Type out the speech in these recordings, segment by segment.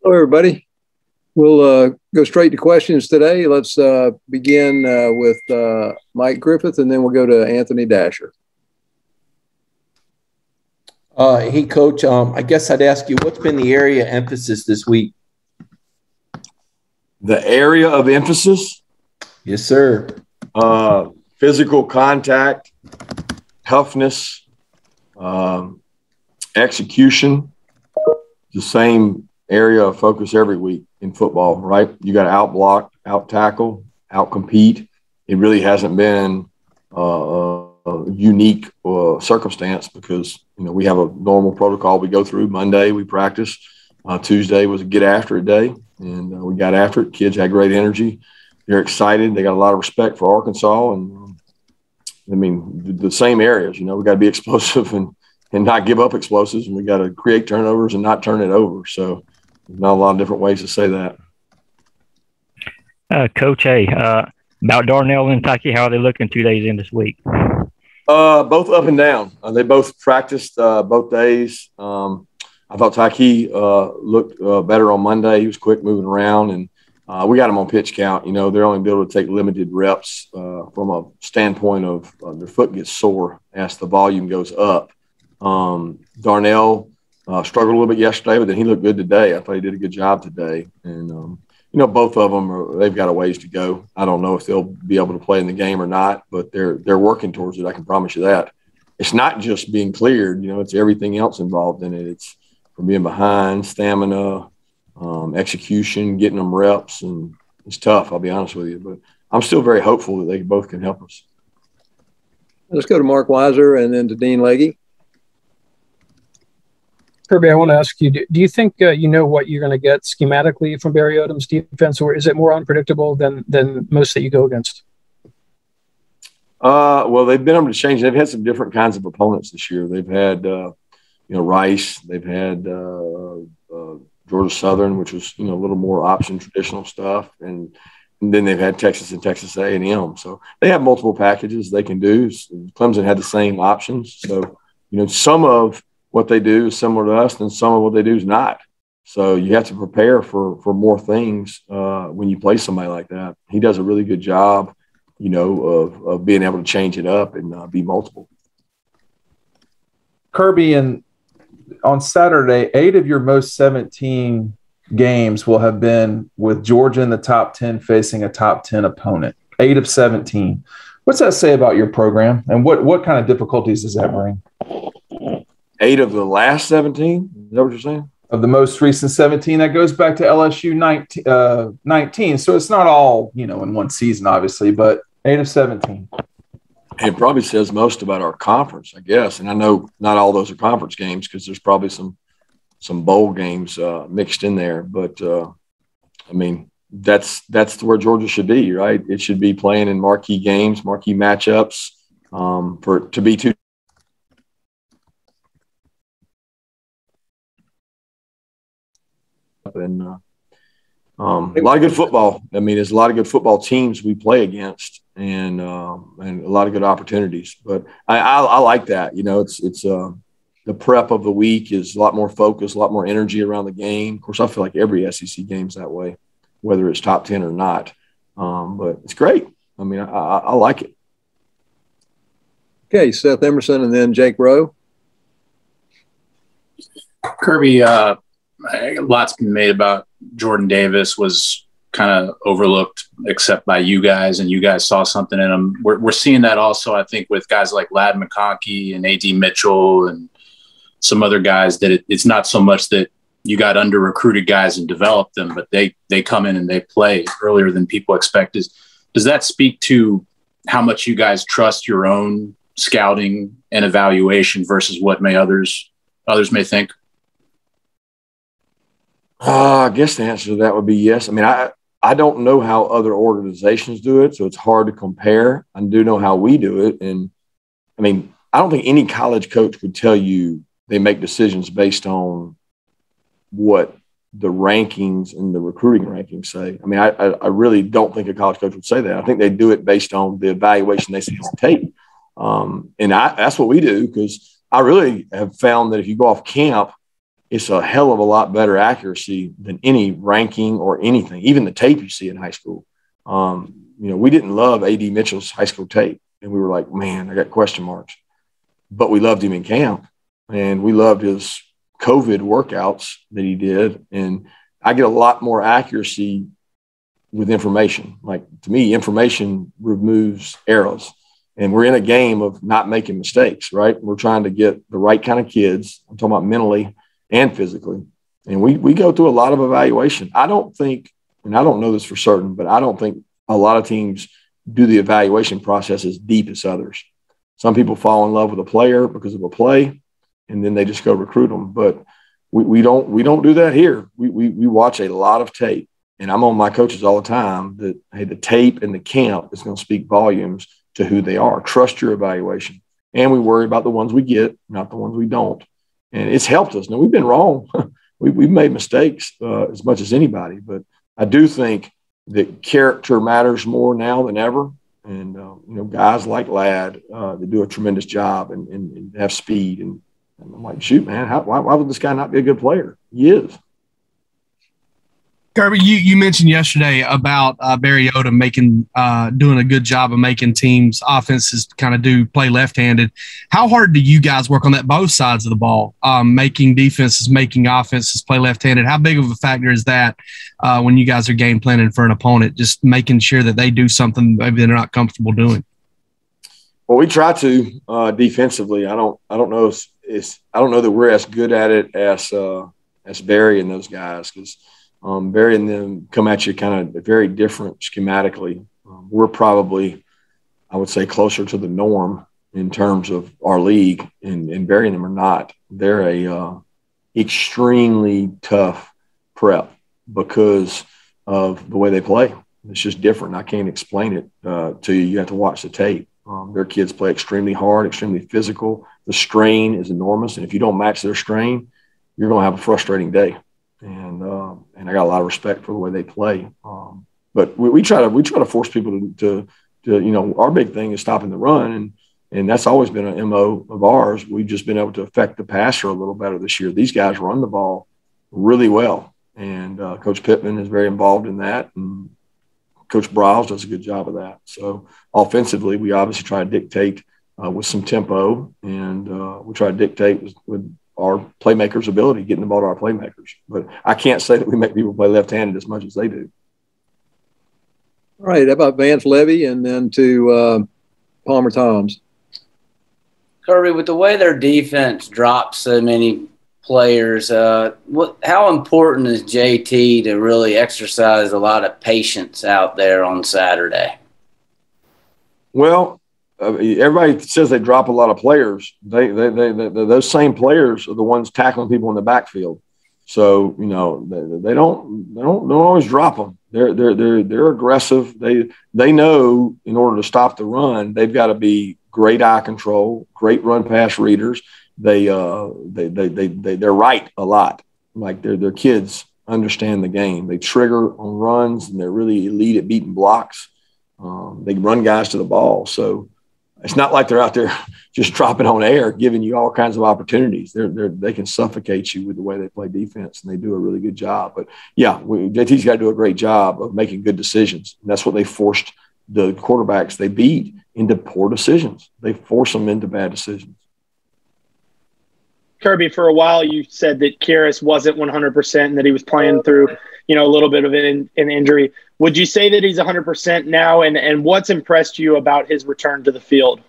Hello, everybody. We'll go straight to questions today. Let's begin with Mike Griffith, and then we'll go to Anthony Dasher. Hey, Coach, I guess I'd ask you, what's been the area emphasis this week? The area of emphasis? Yes, sir. Physical contact, toughness, execution, the same area of focus every week in football, right? You got to out-block, out-tackle, out-compete. It really hasn't been a unique circumstance because, we have a normal protocol we go through. Monday, we practice. Tuesday was a get-after it day, and we got after it. Kids had great energy. They're excited. They got a lot of respect for Arkansas. And, the same areas, we got to be explosive and not give up explosives, and we got to create turnovers and not turn it over. So there's not a lot of different ways to say that. Coach, about Darnell and Tyrique, how are they looking 2 days in this week? Both up and down. They both practiced both days. I thought Tyrique looked better on Monday. He was quick moving around, and we got him on pitch count. They're only able to take limited reps from a standpoint of their foot gets sore as the volume goes up. Darnell struggled a little bit yesterday, but then he looked good today. I thought he did a good job today. And, both of them they've got a ways to go. I don't know if they'll be able to play in the game or not, but they're working towards it. I can promise you that. It's not just being cleared, it's everything else involved in it. It's from being behind, stamina, execution, getting them reps, and it's tough, I'll be honest with you. But I'm still very hopeful that they both can help us. Let's go to Mark Weiser and then to Dean Legge. Kirby, I want to ask you, do you think you know what you're going to get schematically from Barry Odom's defense, or is it more unpredictable than most that you go against? Well, they've been able to change. They've had some different kinds of opponents this year. They've had, Rice. They've had Georgia Southern, which was, a little more option traditional stuff. And then they've had Texas and Texas A&M. So they have multiple packages they can do. Clemson had the same options. So, some of what they do is similar to us, and some of what they do is not. So you have to prepare for more things when you play somebody like that. He does a really good job, of being able to change it up and be multiple. Kirby, and on Saturday, 8 of your most 17 games will have been with Georgia in the top 10 facing a top 10 opponent. 8 of 17. What's that say about your program, and what kind of difficulties does that bring? 8 of the last 17? Is that what you're saying? Of the most recent 17, that goes back to LSU 19. So it's not all, in one season, obviously, but 8 of 17. It probably says most about our conference, I guess. And I know not all those are conference games because there's probably some bowl games mixed in there. But, that's where Georgia should be, right? It should be playing in marquee games, marquee matchups to be two. And a lot of good football. There's a lot of good football teams we play against, and a lot of good opportunities. But I like that. It's the prep of the week is a lot more focus, a lot more energy around the game. Of course, I feel like every SEC game's that way, whether it's top 10 or not. But it's great. I like it. Okay, Seth Emerson and then Jake Rowe. Kirby, lots been made about Jordan Davis was kind of overlooked except by you guys, and you guys saw something in him. We're seeing that also, I think, with guys like Ladd McConkey and A.D. Mitchell and some other guys, that it's not so much that you got under-recruited guys and developed them, but they come in and they play earlier than people expect. Does that speak to how much you guys trust your own scouting and evaluation versus what others may think? I guess the answer to that would be yes. I don't know how other organizations do it, so it's hard to compare. I do know how we do it. And, I don't think any college coach would tell you they make decisions based on what the rankings and the recruiting rankings say. I really don't think a college coach would say that. I think they do it based on the evaluation they see on tape. And that's what we do, because I really have found that if you go off camp it's a hell of a lot better accuracy than any ranking or anything, even the tape you see in high school. We didn't love A.D. Mitchell's high school tape, and we were like, man, I got question marks. But we loved him in camp, and we loved his COVID workouts that he did. And I get a lot more accuracy with information. Like, to me, information removes errors. And we're in a game of not making mistakes, right? We're trying to get the right kind of kids. I'm talking about mentally and physically. And we go through a lot of evaluation. I don't think, and I don't know this for certain, but I don't think a lot of teams do the evaluation process as deep as others. Some people fall in love with a player because of a play, and then they just go recruit them. But we don't do that here. We watch a lot of tape, and I'm on my coaches all the time that, hey, the tape and the camp is going to speak volumes to who they are. Trust your evaluation. And we worry about the ones we get, not the ones we don't. And it's helped us. Now, we've been wrong. We've made mistakes as much as anybody, but I do think that character matters more now than ever. And, guys like Ladd, they do a tremendous job and have speed. And I'm like, shoot, man, why would this guy not be a good player? He is. Kirby, you mentioned yesterday about Barry Odom doing a good job of making teams' offenses kind of play left-handed. How hard do you guys work on that, both sides of the ball, making defenses, making offenses play left-handed? How big of a factor is that when you guys are game planning for an opponent, just making sure that they do something maybe they're not comfortable doing? Well, we try to defensively. I don't know I don't know that we're as good at it as Barry and those guys, because Barry and them come at you kind of very different schematically. We're probably, I would say, closer to the norm in terms of our league, and Barry and them are not. They're a extremely tough prep because of the way they play. It's just different. I can't explain it to you. You have to watch the tape. Their kids play extremely hard, extremely physical. The strain is enormous, and if you don't match their strain, you're going to have a frustrating day. And I got a lot of respect for the way they play. But we try to force people to our big thing is stopping the run, and that's always been an MO of ours. We've just been able to affect the passer a little better this year. These guys run the ball really well, and Coach Pittman is very involved in that, and Coach Briles does a good job of that. So offensively, we obviously try to dictate with some tempo, and we try to dictate with our playmakers' ability, getting the ball to our playmakers. But I can't say that we make people play left-handed as much as they do. All right. How about Vance Levy and then to Palmer Toms? Kirby, with the way their defense drops so many players, how important is JT to really exercise a lot of patience out there on Saturday? Well, everybody says they drop a lot of players. Those same players are the ones tackling people in the backfield. So they don't always drop them. They're aggressive. They know in order to stop the run, they've got to be great eye control, great run pass readers. They're right a lot. Like their kids understand the game. They trigger on runs, and they're really elite at beating blocks. They run guys to the ball. So it's not like they're out there just dropping on air, giving you all kinds of opportunities. They can suffocate you with the way they play defense, and they do a really good job. But yeah, JT's got to do a great job of making good decisions. And that's what they forced the quarterbacks they beat into poor decisions. They force them into bad decisions. Kirby, for a while you said that Kyrus wasn't 100% and that he was playing through, a little bit of an injury. Would you say that he's 100% now? And what's impressed you about his return to the field?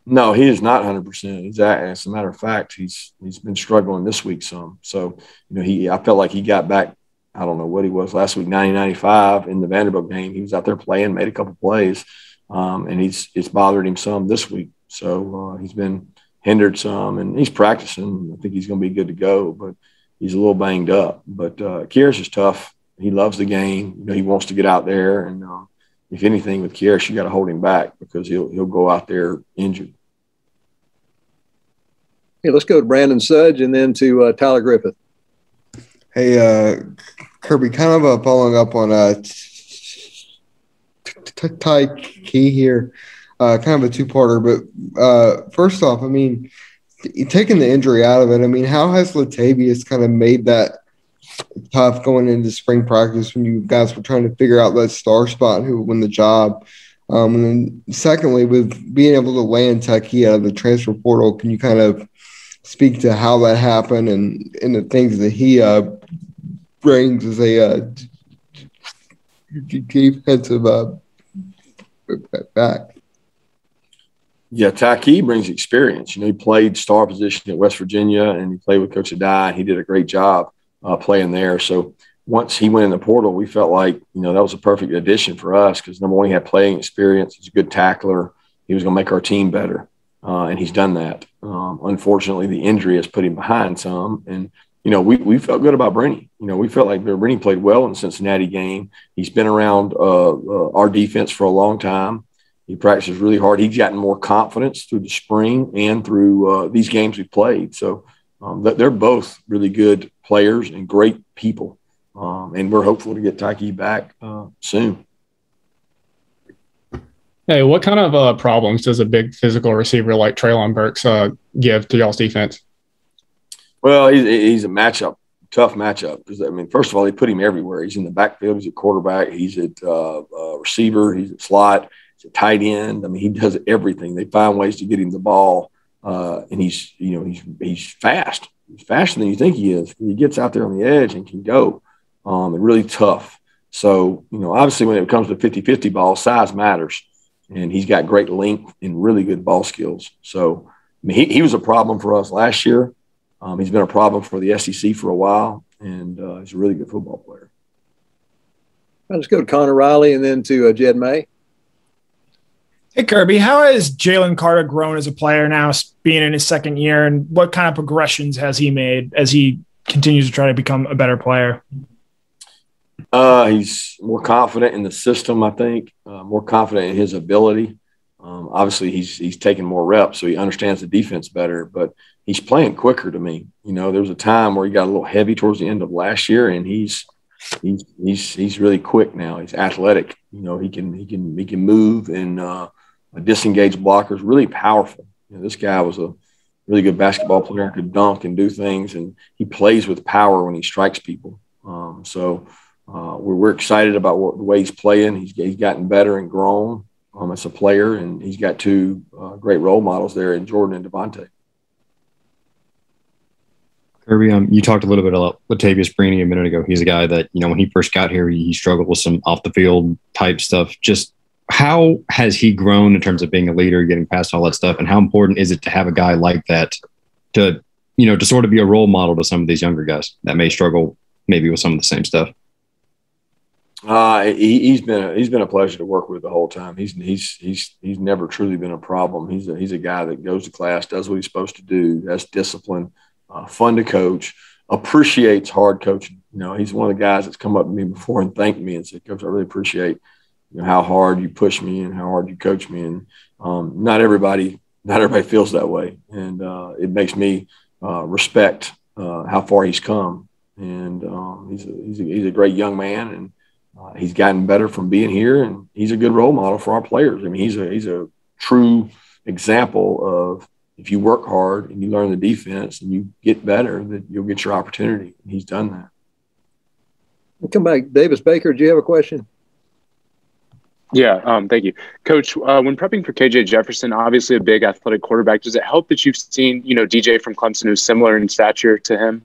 No, he is not 100%. As a matter of fact, he's been struggling this week some. So, I felt like he got back, I don't know what he was last week, 90-95 in the Vanderbilt game. He was out there playing, made a couple plays, and it's bothered him some this week. So he's been hindered some, and he's practicing. I think he's going to be good to go, but he's a little banged up. But Kyrus is tough. He loves the game. He wants to get out there, and if anything with Kyrus, you got to hold him back because he'll go out there injured. Hey, let's go to Brandon Sudge and then to Tyler Griffith. Hey, Kirby, kind of following up on Tyrique here, kind of a two-parter. But first off, taking the injury out of it, I mean, how has Latavius kind of made that tough going into spring practice when you guys were trying to figure out that star spot who would win the job? And then secondly, with being able to land Tyrique out of the transfer portal, can you kind of speak to how that happened and the things that he brings as a defensive back? Yeah, Tyrique brings experience. You know, he played star position at West Virginia, and he played with Coach Adai, and he did a great job playing there. So once he went in the portal, we felt like, you know, that was a perfect addition for us because, number one, he had playing experience. He's a good tackler. He was going to make our team better, and he's done that. Unfortunately, the injury has put him behind some, and, you know, we felt good about Brenny. You know, we felt like Brenny played well in the Cincinnati game. He's been around our defense for a long time. He practices really hard. He's gotten more confidence through the spring and through these games we've played. So they're both really good players and great people. And we're hopeful to get Tyrique back soon. Hey, what kind of problems does a big physical receiver like Treylon Burks give to y'all's defense? Well, he's a tough matchup. Because, I mean, first of all, they put him everywhere. He's in the backfield. He's at quarterback. He's at receiver. He's at slot. He's a tight end. I mean, he does everything. They find ways to get him the ball, and he's fast. He's faster than you think he is. He gets out there on the edge and can go. And really tough. So, you know, obviously when it comes to 50-50 ball, size matters, and he's got great length and really good ball skills. So, I mean, he was a problem for us last year. He's been a problem for the SEC for a while, and he's a really good football player. Let's go to Connor Riley and then to Jed May. Hey, Kirby, how has Jalen Carter grown as a player now, being in his second year, and what kind of progressions has he made as he continues to try to become a better player? He's more confident in the system, I think, more confident in his ability. Obviously, he's taking more reps, so he understands the defense better, but he's playing quicker to me. You know, there was a time where he got a little heavy towards the end of last year, and he's really quick now. He's athletic. You know, he can move and disengage blockers, really powerful. You know, this guy was a really good basketball player, could dunk and do things, and he plays with power when he strikes people. We're excited about the way he's playing. He's gotten better and grown as a player, and he's got two great role models there in Jordan and Devontae. Kirby, you talked a little bit about Latavius Brini a minute ago. He's a guy that, you know, when he first got here, he struggled with some off the field type stuff. Just how has he grown in terms of being a leader, getting past all that stuff, and how important is it to have a guy like that to, you know, to sort of be a role model to some of these younger guys that may struggle maybe with some of the same stuff? He's been a pleasure to work with the whole time. He's never truly been a problem. He's a guy that goes to class, does what he's supposed to do, has discipline, fun to coach, appreciates hard coaching. You know, he's one of the guys that's come up to me before and thanked me and said, "Coach, I really appreciate, you know, how hard you push me and how hard you coach me." And not everybody feels that way, and it makes me respect how far he's come. And he's a great young man, and he's gotten better from being here, and he's a good role model for our players. I mean, he's a true example of, if you work hard and you learn the defense and you get better, that you'll get your opportunity. And he's done that. We'll come back. Davis Baker, do you have a question? Yeah, thank you. Coach, when prepping for KJ Jefferson, obviously a big athletic quarterback, does it help that you've seen, you know, DJ from Clemson who's similar in stature to him?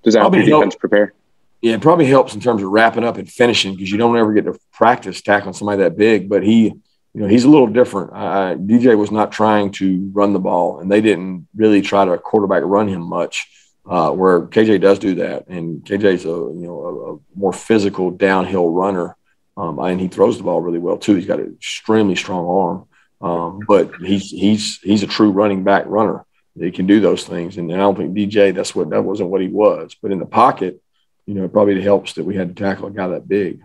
Does that help your defense prepare? Yeah, it probably helps in terms of wrapping up and finishing, because you don't ever get to practice tackling somebody that big. But he's a little different. DJ was not trying to run the ball, and they didn't really try to quarterback run him much, where KJ does do that. And KJ's a more physical downhill runner, and he throws the ball really well too. He's got an extremely strong arm, but he's a true running back runner. He can do those things, and I don't think DJ that wasn't what he was. But in the pocket, you know, it probably helps that we had to tackle a guy that big.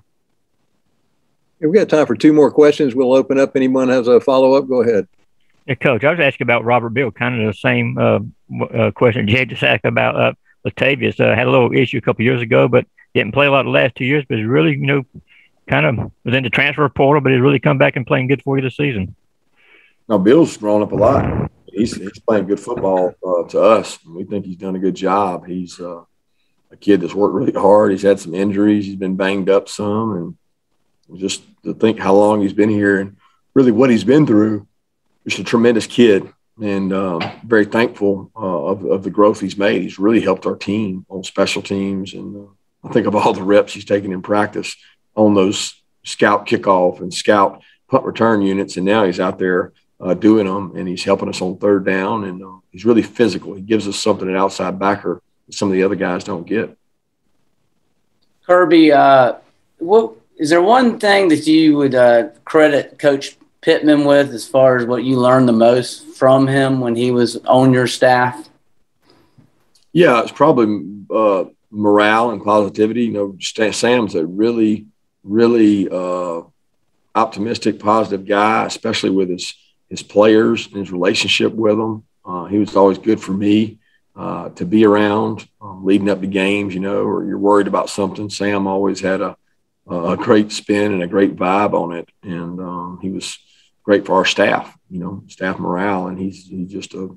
We've got time for two more questions. We'll open up. Anyone has a follow-up, go ahead. Yeah, Coach, I was asking about Robert Bill, kind of the same question Jay just asked about Latavius. Had a little issue a couple years ago, but didn't play a lot the last 2 years, but he's really, you know, kind of was in the transfer portal, but he's really come back and playing good for you this season. Now, Bill's grown up a lot. he's playing good football to us. And we think he's done a good job. He's a kid that's worked really hard. He's had some injuries. He's been banged up some. And just to think how long he's been here and really what he's been through, just a tremendous kid. And very thankful of the growth he's made. He's really helped our team on special teams. And I think of all the reps he's taken in practice on those scout kickoff and scout punt return units. And now he's out there doing them, and he's helping us on third down. And he's really physical. He gives us something an outside backer that some of the other guys don't get. Kirby, what is there one thing that you would credit Coach Pittman with as far as what you learned the most from him when he was on your staff? Yeah, it's probably morale and positivity. You know, Sam's a really, really optimistic, positive guy, especially with his players and his relationship with them. He was always good for me to be around leading up to games, you know, or you're worried about something. Sam always had a great spin and a great vibe on it. And he was great for our staff, you know, staff morale. And he's just a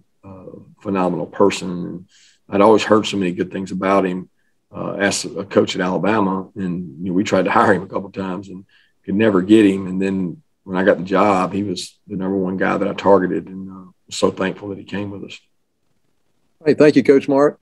phenomenal person. And I'd always heard so many good things about him as a coach at Alabama. And you know, we tried to hire him a couple of times and could never get him. And then when I got the job, he was the number one guy that I targeted, and was so thankful that he came with us. Hey, thank you, Coach Smart.